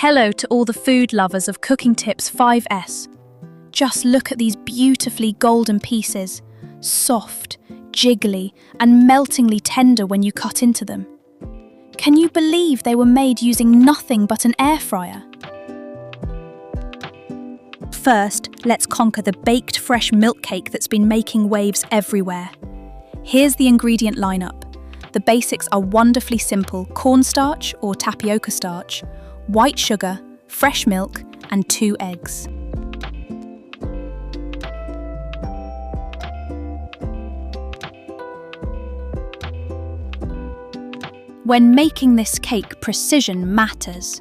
Hello to all the food lovers of Cooking Tips 5S. Just look at these beautifully golden pieces, soft, jiggly, and meltingly tender when you cut into them. Can you believe they were made using nothing but an air fryer? First, let's conquer the baked fresh milk cake that's been making waves everywhere. Here's the ingredient lineup. The basics are wonderfully simple: cornstarch or tapioca starch, white sugar, fresh milk, and 2 eggs. When making this cake, precision matters.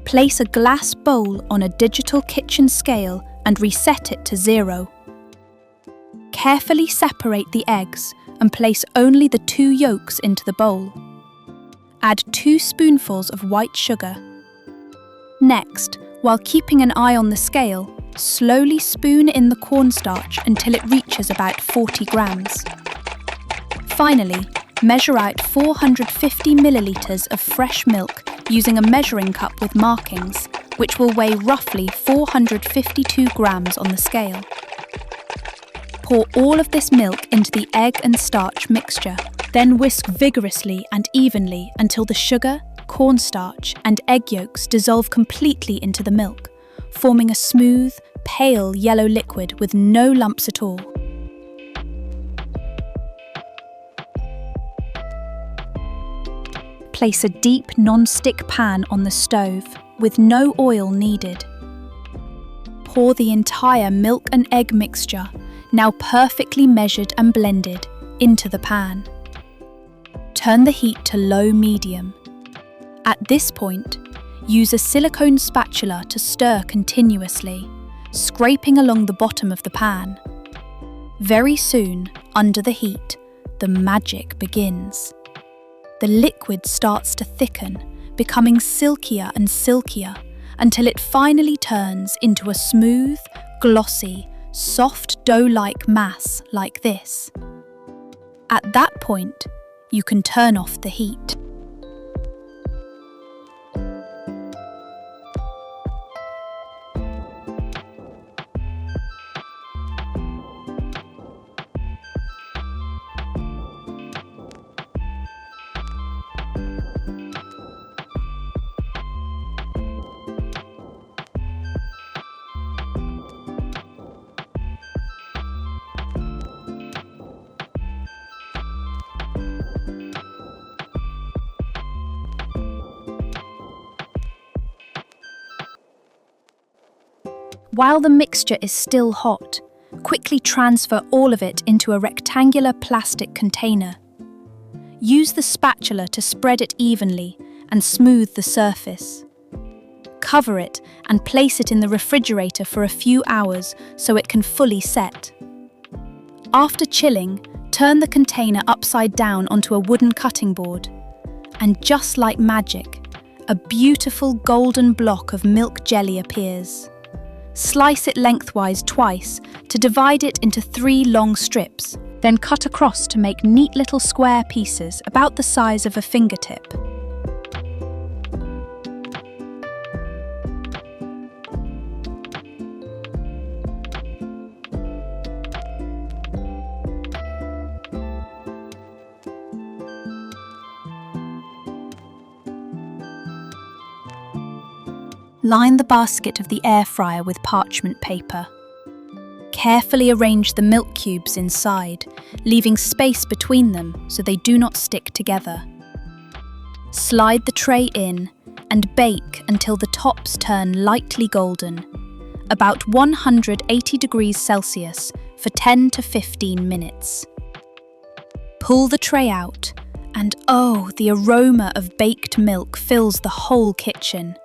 Place a glass bowl on a digital kitchen scale and reset it to 0. Carefully separate the eggs and place only the 2 yolks into the bowl. Add 2 spoonfuls of white sugar. Next, while keeping an eye on the scale, slowly spoon in the cornstarch until it reaches about 40 grams. Finally, measure out 450 milliliters of fresh milk using a measuring cup with markings, which will weigh roughly 452 grams on the scale. Pour all of this milk into the egg and starch mixture. Then whisk vigorously and evenly until the sugar, cornstarch, and egg yolks dissolve completely into the milk, forming a smooth, pale yellow liquid with no lumps at all. Place a deep non-stick pan on the stove with no oil needed. Pour the entire milk and egg mixture, now perfectly measured and blended, into the pan. Turn the heat to low-medium. At this point, use a silicone spatula to stir continuously, scraping along the bottom of the pan. Very soon, under the heat, the magic begins. The liquid starts to thicken, becoming silkier and silkier, until it finally turns into a smooth, glossy, soft dough-like mass like this. At that point, you can turn off the heat. While the mixture is still hot, quickly transfer all of it into a rectangular plastic container. Use the spatula to spread it evenly and smooth the surface. Cover it and place it in the refrigerator for a few hours so it can fully set. After chilling, turn the container upside down onto a wooden cutting board. And just like magic, a beautiful golden block of milk jelly appears. Slice it lengthwise twice to divide it into 3 long strips, then cut across to make neat little square pieces about the size of a fingertip. Line the basket of the air fryer with parchment paper. Carefully arrange the milk cubes inside, leaving space between them so they do not stick together. Slide the tray in and bake until the tops turn lightly golden, about 180 degrees Celsius for 10 to 15 minutes. Pull the tray out, and oh, the aroma of baked milk fills the whole kitchen.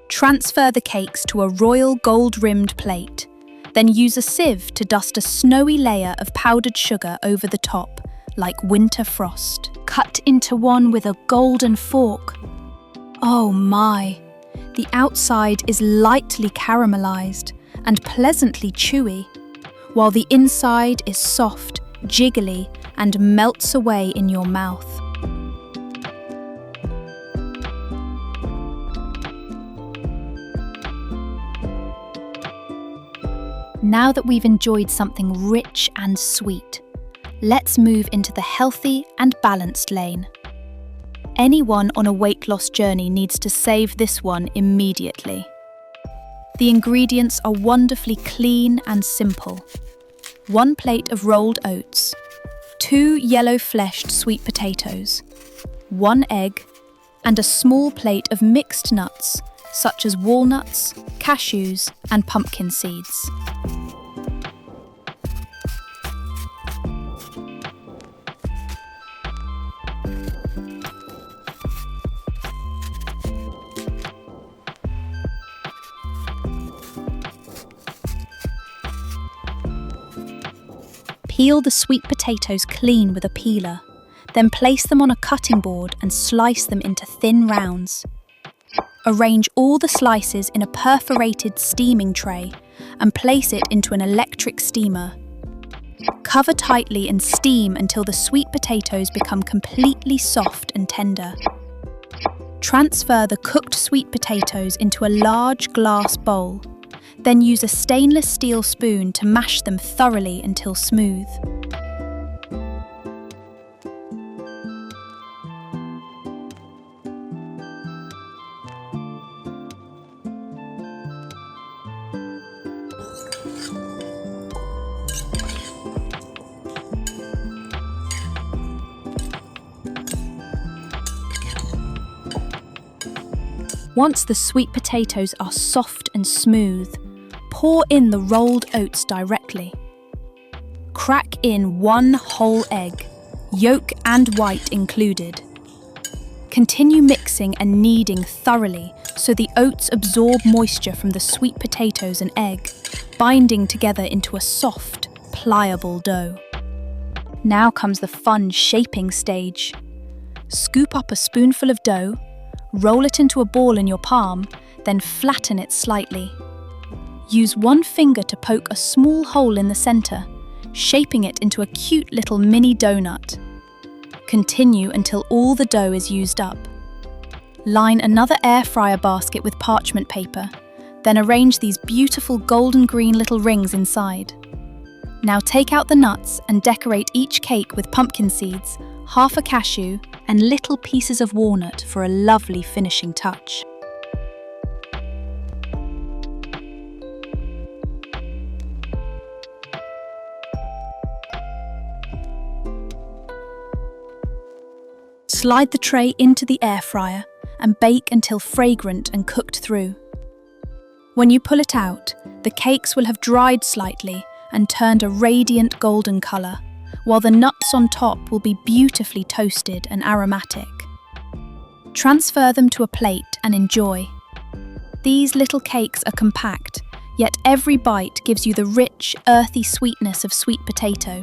Transfer the cakes to a royal gold-rimmed plate, then use a sieve to dust a snowy layer of powdered sugar over the top, like winter frost. Cut into one with a golden fork. Oh my! The outside is lightly caramelized and pleasantly chewy, while the inside is soft, jiggly, and melts away in your mouth. Now that we've enjoyed something rich and sweet, let's move into the healthy and balanced lane. Anyone on a weight loss journey needs to save this one immediately. The ingredients are wonderfully clean and simple. 1 plate of rolled oats, 2 yellow-fleshed sweet potatoes, 1 egg, and a small plate of mixed nuts such as walnuts, cashews, and pumpkin seeds. Peel the sweet potatoes clean with a peeler, then place them on a cutting board and slice them into thin rounds. Arrange all the slices in a perforated steaming tray and place it into an electric steamer. Cover tightly and steam until the sweet potatoes become completely soft and tender. Transfer the cooked sweet potatoes into a large glass bowl. Then use a stainless steel spoon to mash them thoroughly until smooth. Once the sweet potatoes are soft and smooth, pour in the rolled oats directly. Crack in 1 whole egg, yolk and white included. Continue mixing and kneading thoroughly so the oats absorb moisture from the sweet potatoes and egg, binding together into a soft, pliable dough. Now comes the fun shaping stage. Scoop up a spoonful of dough, roll it into a ball in your palm, then flatten it slightly. Use 1 finger to poke a small hole in the center, shaping it into a cute little mini donut. Continue until all the dough is used up. Line another air fryer basket with parchment paper, then arrange these beautiful golden green little rings inside. Now take out the nuts and decorate each cake with pumpkin seeds, half a cashew, and little pieces of walnut for a lovely finishing touch. Slide the tray into the air fryer and bake until fragrant and cooked through. When you pull it out, the cakes will have dried slightly and turned a radiant golden colour, while the nuts on top will be beautifully toasted and aromatic. Transfer them to a plate and enjoy. These little cakes are compact, yet every bite gives you the rich, earthy sweetness of sweet potato,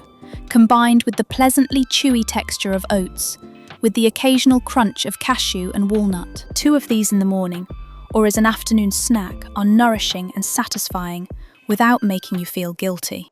combined with the pleasantly chewy texture of oats, with the occasional crunch of cashew and walnut. 2 of these in the morning, or as an afternoon snack, are nourishing and satisfying without making you feel guilty.